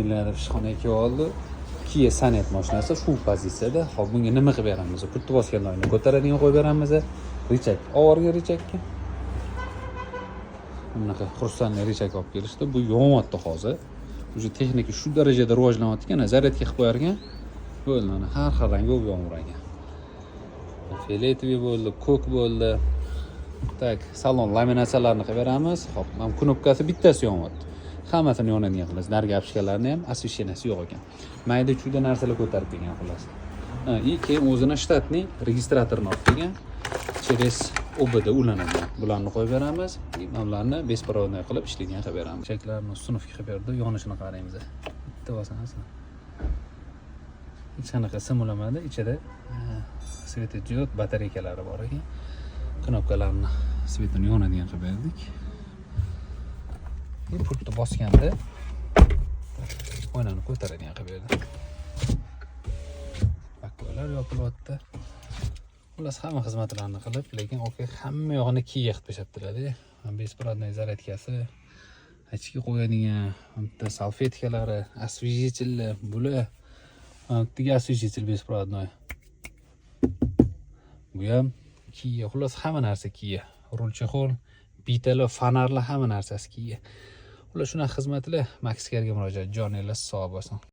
Millioner ishxonaga oldi. Kia Sonet mashinasi shu pozitsiyada. Hop, bunga nima qilib beramiz? Pultni bosganlarni ko'taradigan qo'yib beramiz. Richak, ovorga richakka. Bunaqa xursandli richak olib kelishdi. Bu yonyapti hozir. Уже texnika shu darajada rivojlanyapti-ki, zaryadga qilib qo'yarkan, bo'ldi mana har xil rang bo'lib yoniragan. Fioletoviy bo'ldi, ko'k bo'ldi. Tak, salon laminatsiyalarni qilib beramiz. Hop, mana knopkasi bittasi yonyapti. Hammasini yonadigan qilamiz. Narigi apishkalarni ham освещенияsi yo'q ekan. Mayda-chuyda narsalar ko'tarib kelgan xolos. И keyin o'zini shtatniy registratorini olib kelgan. Через OBD ulanadi. Bularni qo'yib beramiz. Ularni bespirodniy qilib ishlaydigan qilib beramiz. Cheklarni sinf qilib berdi, yonishini qaraymiz. Bitta bosamiz. Hech qanaqa sim ulamadi. Ichida svetodiod batareykalari bor ekan. Knopkalarni svetini yonadigan qilib berdik. Pultni bosganda oynani ko'taradigan qilib berdi. Bakkalar yopilyapti. Xullas hamma xizmatlarni qilib, lekin hamma yog'ini Kia qilib tashlabdilar-da. Bespirodniy zaryadkasi, ichki qo'yadigan bitta salfetkalari, освежителlar, bular bittaga освежитель bespirodniy. Bu ham Kia, xullas hamma narsa Kia. Rul chexol, bitalar, fonarlar hamma narsasi Kia. Ular shunaqa xizmatlar Maxcarga murojaat, joninglar sog' bo'lsin.